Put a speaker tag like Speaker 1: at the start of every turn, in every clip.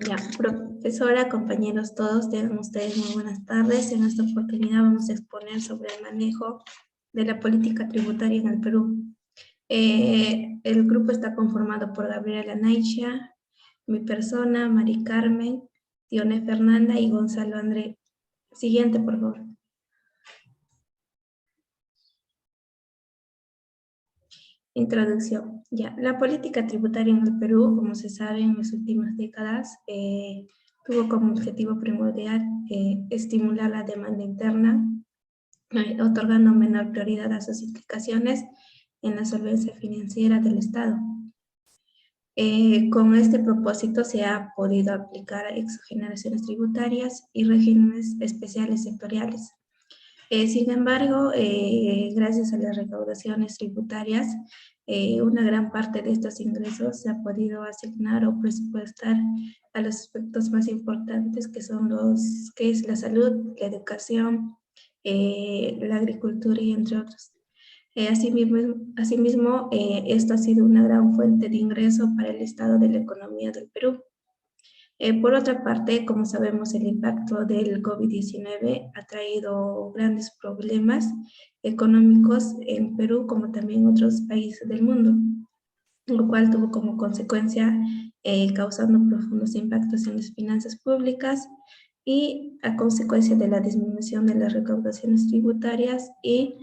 Speaker 1: Ya, profesora, compañeros todos, tengan ustedes muy buenas tardes. En esta oportunidad vamos a exponer sobre el manejo de la política tributaria en el Perú. El grupo está conformado por Gabriela Naicha, mi persona, Mari Carmen, Dione Fernanda y Gonzalo André. Siguiente, por favor. Introducción. Ya, la política tributaria en el Perú, como se sabe en las últimas décadas, tuvo como objetivo primordial estimular la demanda interna, otorgando menor prioridad a sus implicaciones en la solvencia financiera del Estado. Con este propósito se ha podido aplicar exogeneraciones tributarias y regímenes especiales sectoriales. Sin embargo, gracias a las recaudaciones tributarias, una gran parte de estos ingresos se ha podido asignar o presupuestar a los aspectos más importantes que son que es la salud, la educación, la agricultura y entre otros. Asimismo, esto ha sido una gran fuente de ingreso para el estado de la economía del Perú. Por otra parte, como sabemos, el impacto del COVID-19 ha traído grandes problemas económicos en Perú, como también en otros países del mundo, lo cual tuvo como consecuencia causando profundos impactos en las finanzas públicas y a consecuencia de la disminución de las recaudaciones tributarias y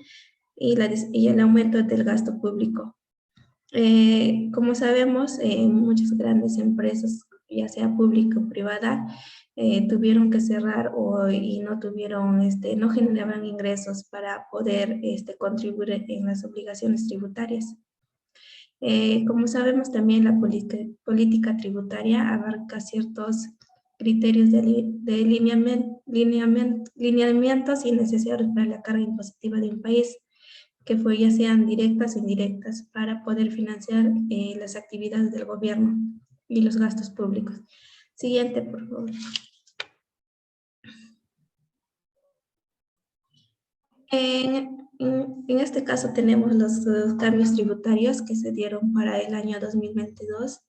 Speaker 1: el aumento del gasto público. Como sabemos, muchas grandes empresas, ya sea pública o privada, tuvieron que cerrar y no no generaban ingresos para poder contribuir en las obligaciones tributarias. Como sabemos, también la política tributaria abarca ciertos criterios de lineamientos y necesarios para la carga impositiva de un país, que ya sean directas o indirectas, para poder financiar las actividades del gobierno y los gastos públicos. Siguiente, por favor. En este caso tenemos los cambios tributarios que se dieron para el año 2022.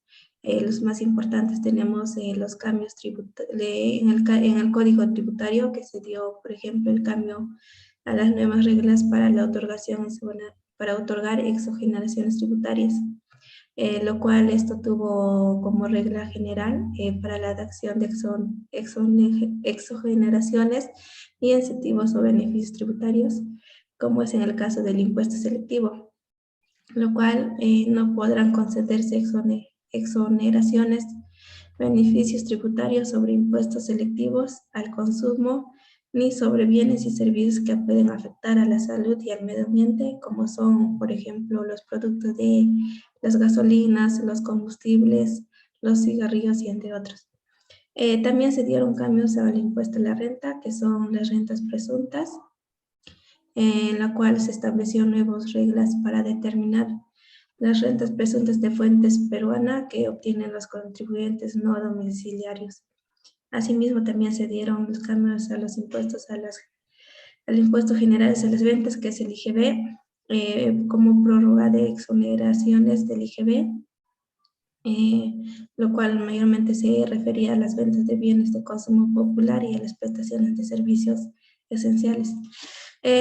Speaker 1: Los más importantes tenemos los cambios en el código tributario, que se dio, por ejemplo, el cambio a las nuevas reglas para la para otorgar exogeneraciones tributarias, lo cual esto tuvo como regla general para la adacción de exogeneraciones y incentivos o beneficios tributarios, como es en el caso del impuesto selectivo, lo cual no podrán concederse exoneraciones, beneficios tributarios sobre impuestos selectivos al consumo, ni sobre bienes y servicios que pueden afectar a la salud y al medio ambiente, como son, por ejemplo, los productos de las gasolinas, los combustibles, los cigarrillos y entre otros. También se dieron cambios al impuesto a la renta, que son las rentas presuntas, en la cual se estableció nuevas reglas para determinar las rentas presuntas de fuentes peruanas que obtienen los contribuyentes no domiciliarios. Asimismo, también se dieron los cambios a los impuestos al impuesto general a las ventas, que es el IGB, como prórroga de exoneraciones del IGB, lo cual mayormente se refería a las ventas de bienes de consumo popular y a las prestaciones de servicios esenciales.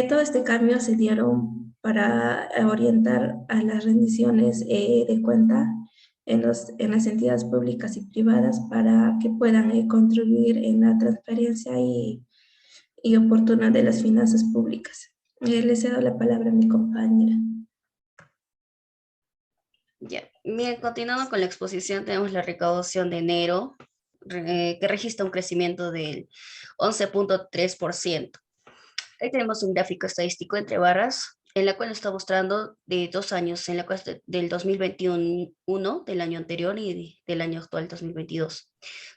Speaker 1: Todo este cambio se dieron para orientar a las rendiciones de cuenta en las entidades públicas y privadas para que puedan contribuir en la transparencia y oportuna de las finanzas públicas. Le cedo la palabra a mi compañera.
Speaker 2: Ya. Bien, continuando con la exposición, tenemos la recaudación de enero, que registra un crecimiento del 11.3%. Ahí tenemos un gráfico estadístico entre barras, en la cual está mostrando de 2 años, en la cual del 2021, del año anterior, y del año actual, 2022.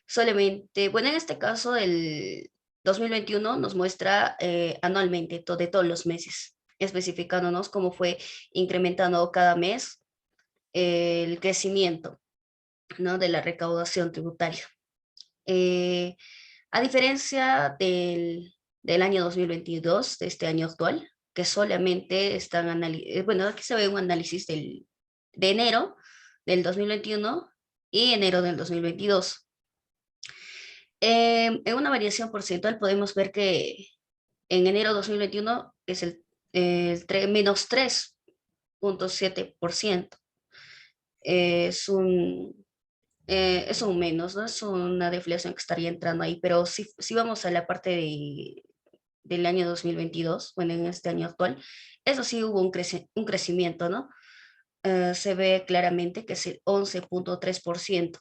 Speaker 2: Solamente, bueno, en este caso, el 2021 nos muestra anualmente, de todos los meses, especificándonos cómo fue incrementando cada mes el crecimiento, ¿no?, de la recaudación tributaria. A diferencia del año 2022, de este año actual, que solamente están bueno, aquí se ve un análisis de enero del 2021 y enero del 2022. En una variación porcentual podemos ver que en enero 2021 es menos 3,7%. Es un menos, ¿no? Es una deflación que estaría entrando ahí, pero si vamos a la parte del año 2022, bueno, en este año actual, eso sí hubo un crecimiento, ¿no? Se ve claramente que es el 11,3%.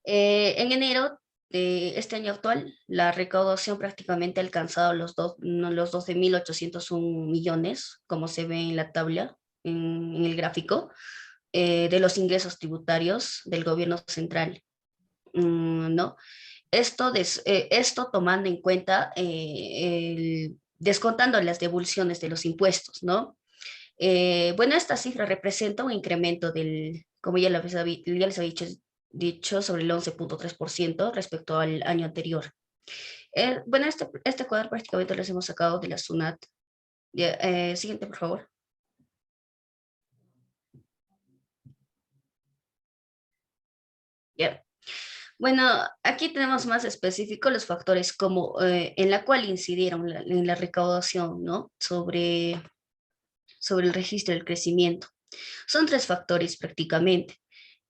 Speaker 2: En enero de este año actual, la recaudación prácticamente ha alcanzado los 12.801 millones, como se ve en la tabla, en el gráfico, de los ingresos tributarios del gobierno central, ¿no? Esto tomando en cuenta, descontando las devoluciones de los impuestos, ¿no? Bueno, esta cifra representa un incremento como ya les había dicho, sobre el 11,3% respecto al año anterior. Bueno, este cuadro prácticamente lo hemos sacado de la SUNAT. Siguiente, por favor. Ya. Bueno, aquí tenemos más específico los factores como en la cual incidieron en la recaudación, ¿no? Sobre el registro del crecimiento. Son tres factores prácticamente.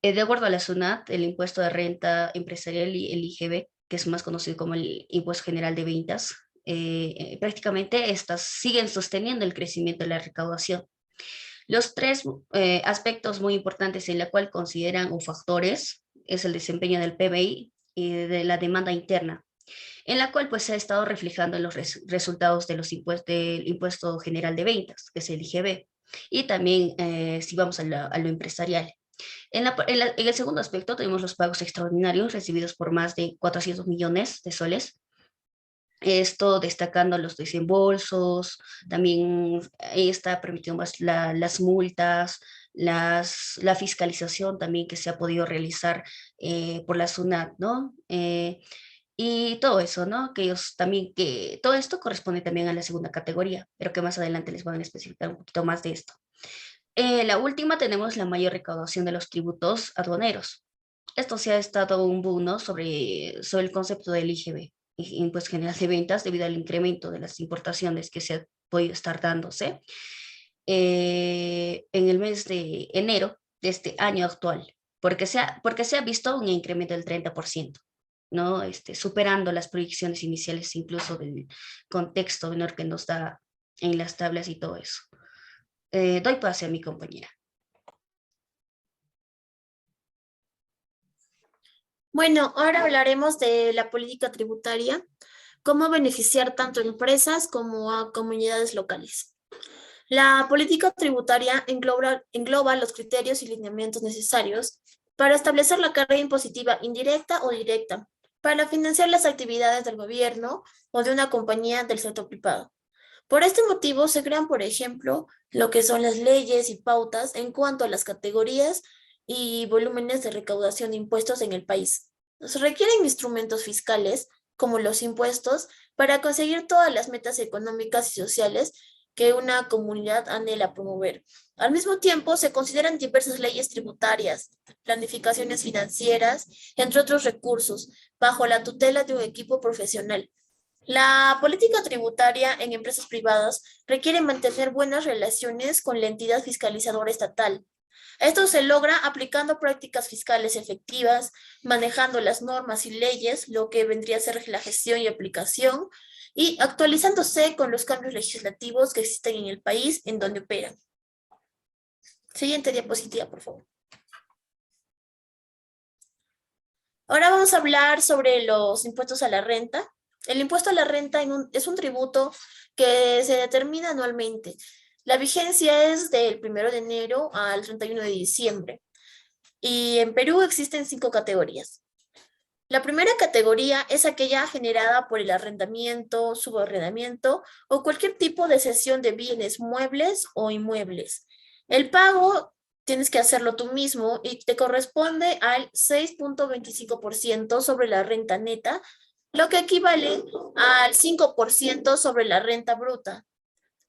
Speaker 2: De acuerdo a la SUNAT, el impuesto de renta empresarial y el IGB, que es más conocido como el Impuesto General de Ventas, prácticamente estas siguen sosteniendo el crecimiento de la recaudación. Los tres aspectos muy importantes en la cual consideran o factores es el desempeño del PBI y de la demanda interna, en la cual pues se ha estado reflejando en los resultados de del Impuesto General de Ventas, que es el IGB, y también si vamos a lo empresarial. En el segundo aspecto tenemos los pagos extraordinarios recibidos por más de 400 millones de soles. Esto destacando los desembolsos, también está permitiendo más las multas, la fiscalización también que se ha podido realizar por la SUNAT, ¿no? Y todo eso, ¿no? Que ellos también, que todo esto corresponde también a la segunda categoría, pero que más adelante les van a especificar un poquito más de esto. La última tenemos la mayor recaudación de los tributos aduaneros. Esto se ha estado un boom, ¿no? sobre el concepto del IGB, Impuesto General de Ventas, debido al incremento de las importaciones que se ha podido estar dándose en el mes de enero de este año actual, porque se ha visto un incremento del 30%, ¿no? Superando las proyecciones iniciales incluso del contexto menor que nos da en las tablas y todo eso. Doy pase a mi compañera.
Speaker 3: Bueno, ahora hablaremos de la política tributaria, cómo beneficiar tanto a empresas como a comunidades locales. La política tributaria engloba los criterios y lineamientos necesarios para establecer la carga impositiva indirecta o directa, para financiar las actividades del gobierno o de una compañía del sector privado. Por este motivo se crean, por ejemplo, lo que son las leyes y pautas en cuanto a las categorías y volúmenes de recaudación de impuestos en el país. Se requieren instrumentos fiscales, como los impuestos, para conseguir todas las metas económicas y sociales que una comunidad anhela promover. Al mismo tiempo, se consideran diversas leyes tributarias, planificaciones financieras, entre otros recursos, bajo la tutela de un equipo profesional. La política tributaria en empresas privadas requiere mantener buenas relaciones con la entidad fiscalizadora estatal. Esto se logra aplicando prácticas fiscales efectivas, manejando las normas y leyes, lo que vendría a ser la gestión y aplicación, y actualizándose con los cambios legislativos que existen en el país en donde operan. Siguiente diapositiva, por favor. Ahora vamos a hablar sobre los impuestos a la renta. El impuesto a la renta es un tributo que se determina anualmente. La vigencia es del 1 de enero al 31 de diciembre. Y en Perú existen 5 categorías. La primera categoría es aquella generada por el arrendamiento, subarrendamiento o cualquier tipo de cesión de bienes muebles o inmuebles. El pago tienes que hacerlo tú mismo y te corresponde al 6,25% sobre la renta neta, lo que equivale al 5% sobre la renta bruta.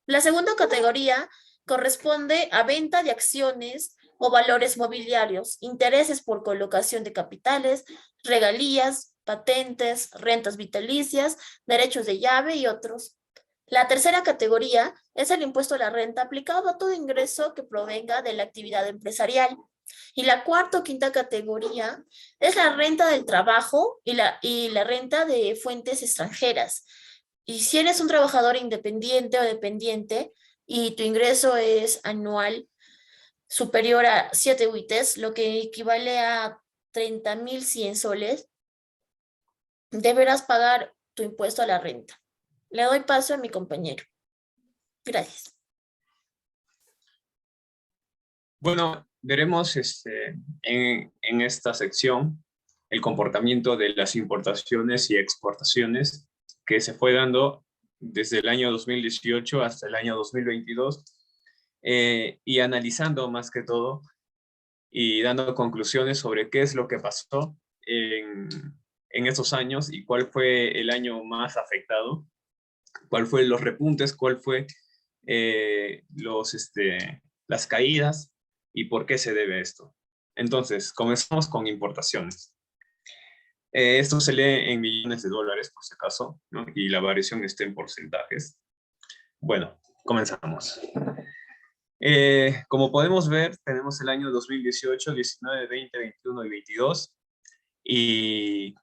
Speaker 3: La segunda categoría corresponde a venta de acciones, o valores mobiliarios, intereses por colocación de capitales, regalías, patentes, rentas vitalicias, derechos de llave y otros. La tercera categoría es el impuesto a la renta aplicado a todo ingreso que provenga de la actividad empresarial. Y la cuarta o quinta categoría es la renta del trabajo y la renta de fuentes extranjeras. Y si eres un trabajador independiente o dependiente y tu ingreso es anual superior a 7 UITs, lo que equivale a 30.100 soles, deberás pagar tu impuesto a la renta. Le doy paso a mi compañero. Gracias.
Speaker 4: Bueno, veremos en esta sección el comportamiento de las importaciones y exportaciones que se fue dando desde el año 2018 hasta el año 2022 y analizando más que todo y dando conclusiones sobre qué es lo que pasó en esos años y cuál fue el año más afectado, cuál fue los repuntes, cuál fue las caídas y por qué se debe esto. Entonces, comenzamos con importaciones. Esto se lee en millones de dólares, por si acaso, ¿no? Y la variación está en porcentajes. Bueno, comenzamos. Como podemos ver, tenemos el año 2018, 19, 20, 21 y 22. Y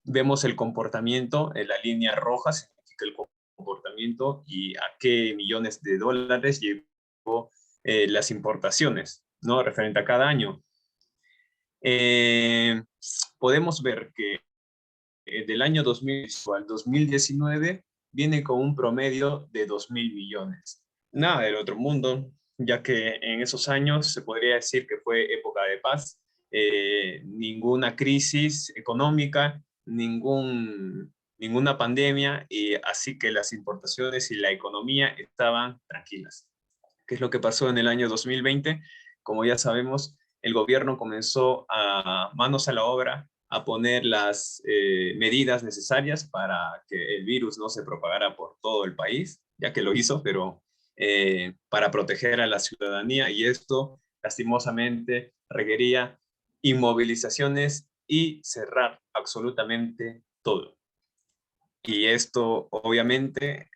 Speaker 4: vemos el comportamiento, en la línea roja significa el comportamiento y a qué millones de dólares llevó las importaciones, ¿no? Referente a cada año. Podemos ver que del año 2000 al 2019 viene con un promedio de 2.000 millones. Nada del otro mundo, ya que en esos años se podría decir que fue época de paz, ninguna crisis económica, ninguna pandemia, y así que las importaciones y la economía estaban tranquilas. ¿Qué es lo que pasó en el año 2020? Como ya sabemos, el gobierno comenzó a manos a la obra a poner las medidas necesarias para que el virus no se propagara por todo el país, ya que lo hizo, pero para proteger a la ciudadanía, y esto lastimosamente requería inmovilizaciones y cerrar absolutamente todo. Y esto obviamente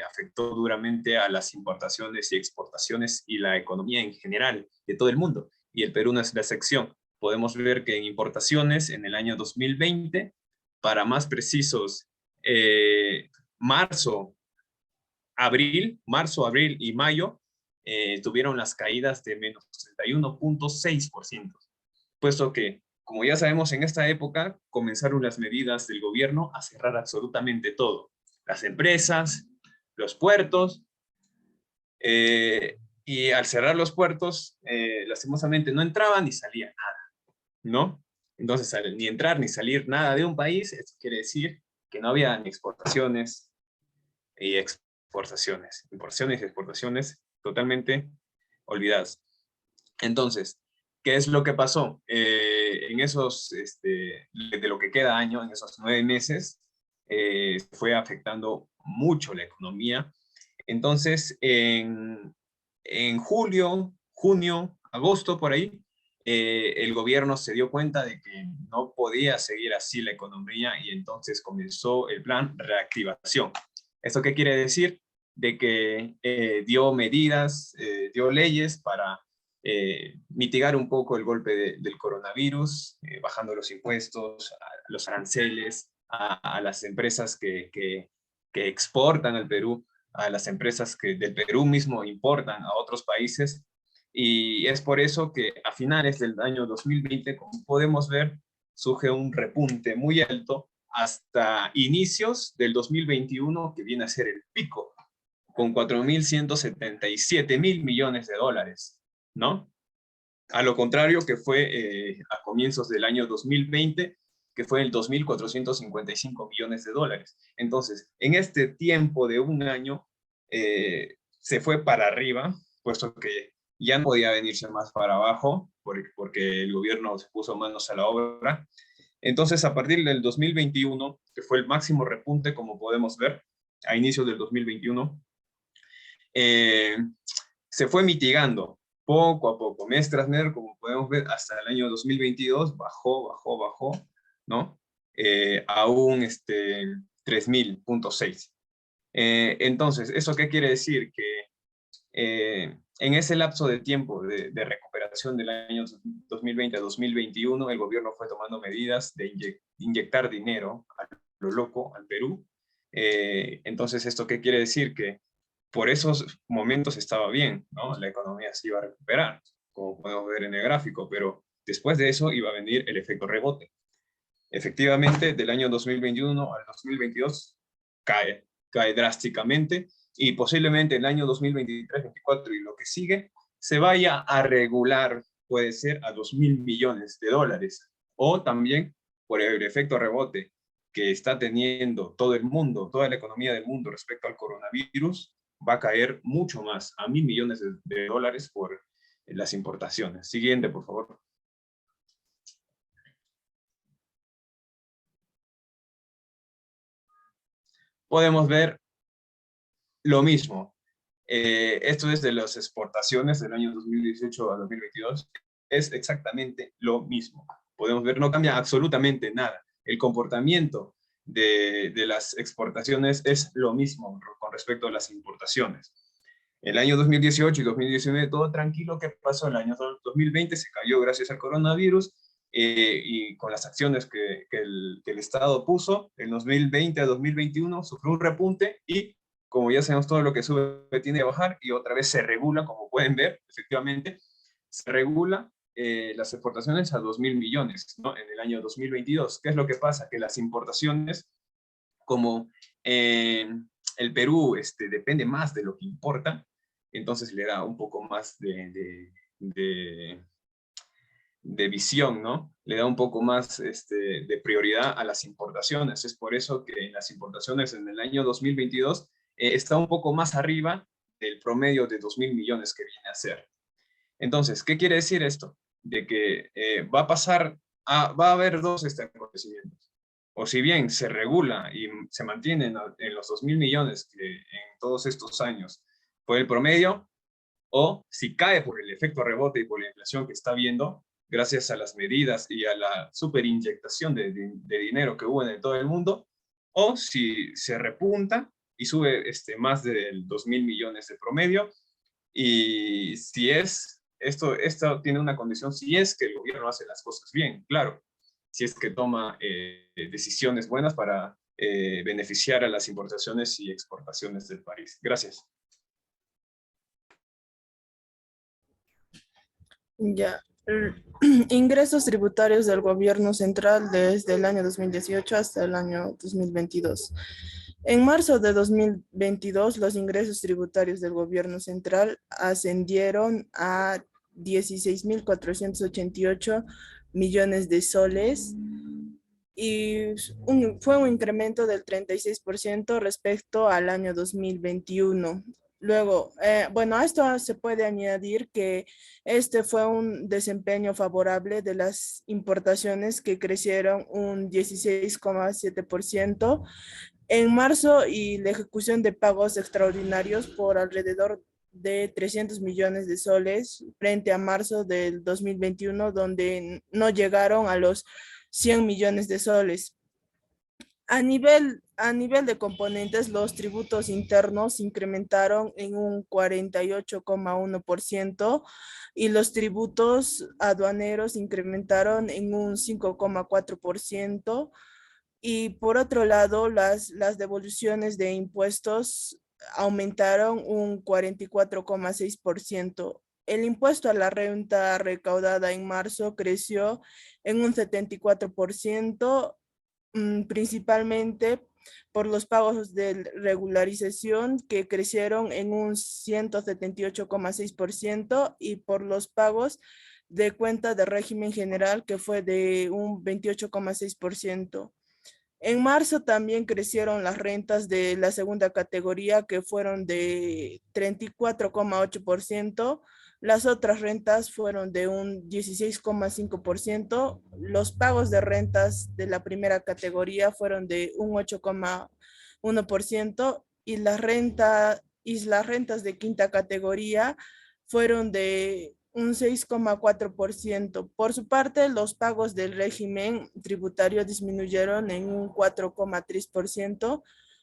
Speaker 4: afectó duramente a las importaciones y exportaciones y la economía en general de todo el mundo. Y el Perú no es la excepción. Podemos ver que en importaciones en el año 2020, para más precisos, marzo, abril y mayo, tuvieron las caídas de menos 31.6%, puesto que, como ya sabemos, en esta época comenzaron las medidas del gobierno a cerrar absolutamente todo. Las empresas, los puertos, y al cerrar los puertos, lastimosamente no entraba ni salía nada, ¿no? Entonces, al ni entrar ni salir nada de un país, esto quiere decir que no había ni exportaciones y exportaciones. Importaciones y exportaciones totalmente olvidadas. Entonces, ¿qué es lo que pasó? En esos, de lo que queda año, en esos 9 meses, fue afectando mucho la economía. Entonces, en julio, junio, agosto, por ahí, el gobierno se dio cuenta de que no podía seguir así la economía y entonces comenzó el plan reactivación. ¿Esto qué quiere decir? De que dio medidas, dio leyes para mitigar un poco el golpe del coronavirus, bajando los impuestos, los aranceles, a las empresas que exportan al Perú, a las empresas que del Perú mismo importan a otros países. Y es por eso que a finales del año 2020, como podemos ver, surge un repunte muy alto hasta inicios del 2021, que viene a ser el pico, con 4.177.000 millones de dólares, ¿no? A lo contrario que fue a comienzos del año 2020, que fue el 2.455 millones de dólares. Entonces, en este tiempo de un año, se fue para arriba, puesto que ya no podía venirse más para abajo, porque el gobierno se puso manos a la obra. Entonces, a partir del 2021, que fue el máximo repunte, como podemos ver, a inicios del 2021, se fue mitigando, poco a poco, mes tras mes, como podemos ver, hasta el año 2022 bajó, ¿no? A un 3.000.6. Entonces, ¿eso qué quiere decir? Que en ese lapso de tiempo de recuperación del año 2020 a 2021, el gobierno fue tomando medidas de inyectar dinero a lo loco al Perú. Entonces, ¿esto qué quiere decir? Que por esos momentos estaba bien, ¿no? La economía se iba a recuperar, como podemos ver en el gráfico, pero después de eso iba a venir el efecto rebote. Efectivamente, del año 2021 al 2022 cae drásticamente, y posiblemente el año 2023, 2024 y lo que sigue se vaya a regular, puede ser a 2.000 millones de dólares, o también por el efecto rebote que está teniendo todo el mundo, toda la economía del mundo respecto al coronavirus, va a caer mucho más, a 1.000 millones de dólares por las importaciones. Siguiente, por favor. Podemos ver lo mismo. Esto es de las exportaciones del año 2018 a 2022. Es exactamente lo mismo. Podemos ver, no cambia absolutamente nada. El comportamiento de las exportaciones es lo mismo con respecto a las importaciones. El año 2018 y 2019 todo tranquilo. ¿Qué pasó? El año 2020 se cayó gracias al coronavirus, y con las acciones que el Estado puso. En 2020 a 2021 sufrió un repunte y, como ya sabemos, todo lo que sube tiende a bajar, y otra vez se regula, como pueden ver, efectivamente, se regula las exportaciones a 2.000 millones, ¿no? En el año 2022. ¿Qué es lo que pasa? Que las importaciones, como el Perú depende más de lo que importa, entonces le da un poco más de visión, ¿no? Le da un poco más de prioridad a las importaciones. Es por eso que las importaciones en el año 2022 está un poco más arriba del promedio de 2.000 millones que viene a ser. Entonces, ¿qué quiere decir esto? De que va a haber dos acontecimientos. O si bien se regula y se mantiene en los 2.000 millones que en todos estos años fue el promedio, o si cae por el efecto rebote y por la inflación que está viendo, gracias a las medidas y a la superinyectación de dinero que hubo en todo el mundo, o si se repunta y sube más de 2.000 millones de promedio. Y si esto tiene una condición, si es que el gobierno hace las cosas bien, claro, si es que toma decisiones buenas para beneficiar a las importaciones y exportaciones del país. Gracias.
Speaker 5: Ya. Ingresos tributarios del gobierno central desde el año 2018 hasta el año 2022. En marzo de 2022, los ingresos tributarios del gobierno central ascendieron a 16.488 millones de soles, y fue un incremento del 36% respecto al año 2021. Luego, bueno, a esto se puede añadir que este fue un desempeño favorable de las importaciones, que crecieron un 16,7% en marzo, y la ejecución de pagos extraordinarios por alrededor de 300 millones de soles frente a marzo del 2021, donde no llegaron a los 100 millones de soles. A nivel de componentes, los tributos internos incrementaron en un 48,1% y los tributos aduaneros incrementaron en un 5,4%. Y por otro lado, las devoluciones de impuestos aumentaron un 44,6%. El impuesto a la renta recaudada en marzo creció en un 74%, principalmente por los pagos de regularización, que crecieron en un 178,6%, y por los pagos de cuenta de régimen general, que fue de un 28,6%. En marzo también crecieron las rentas de la segunda categoría, que fueron de 34,8%. Las otras rentas fueron de un 16,5%. Los pagos de rentas de la primera categoría fueron de un 8,1%. Y las rentas de quinta categoría fueron de un 6,4%. Por su parte, los pagos del régimen tributario disminuyeron en un 4,3%,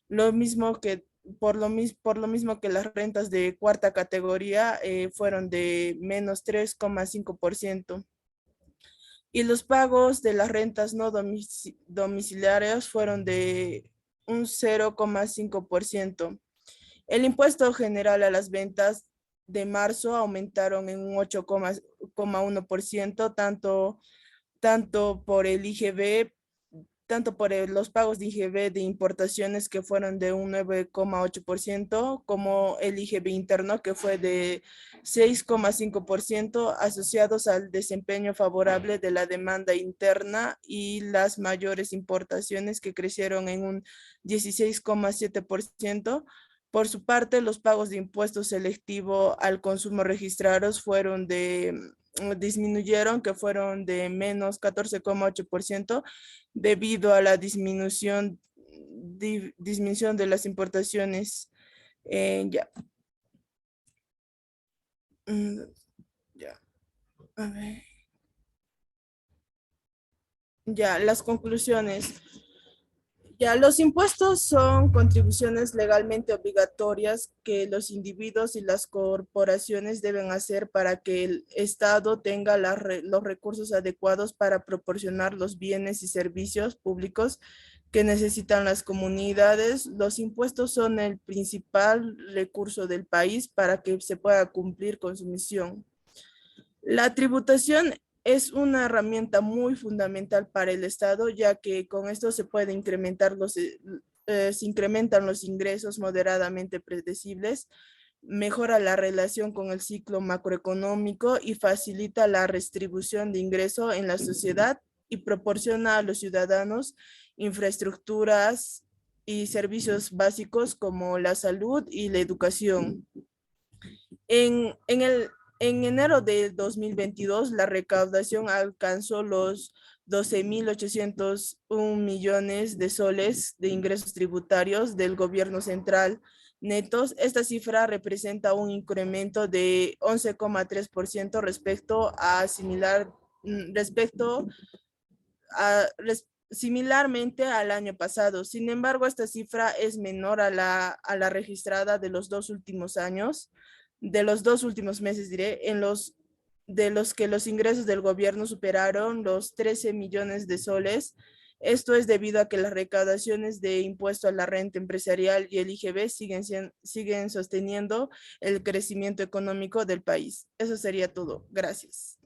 Speaker 5: lo mismo que por lo mismo que las rentas de cuarta categoría fueron de menos 3,5%. Y los pagos de las rentas no domiciliarias fueron de un 0,5%. El impuesto general a las ventas de marzo aumentaron en un 8,1%, tanto por el IGB, los pagos de IGB de importaciones que fueron de un 9,8%, como el IGB interno que fue de 6,5%, asociados al desempeño favorable de la demanda interna y las mayores importaciones que crecieron en un 16,7%. Por su parte, los pagos de impuesto selectivo al consumo registrados disminuyeron, que fueron de menos 14,8%, debido a la disminución de las importaciones. Ya. Ya. A ver. Ya, las conclusiones. Ya, los impuestos son contribuciones legalmente obligatorias que los individuos y las corporaciones deben hacer para que el Estado tenga los recursos adecuados para proporcionar los bienes y servicios públicos que necesitan las comunidades. Los impuestos son el principal recurso del país para que se pueda cumplir con su misión. La tributación es una herramienta muy fundamental para el Estado, ya que con esto se puede se incrementan los ingresos moderadamente predecibles, mejora la relación con el ciclo macroeconómico y facilita la redistribución de ingreso en la sociedad y proporciona a los ciudadanos infraestructuras y servicios básicos como la salud y la educación. En enero de 2022, la recaudación alcanzó los 12.801 millones de soles de ingresos tributarios del gobierno central netos. Esta cifra representa un incremento de 11,3% similarmente al año pasado. Sin embargo, esta cifra es menor a la registrada de los dos últimos meses, de los que los ingresos del gobierno superaron los 13 millones de soles. Esto es debido a que las recaudaciones de impuesto a la renta empresarial y el IGB siguen sosteniendo el crecimiento económico del país. Eso sería todo. Gracias.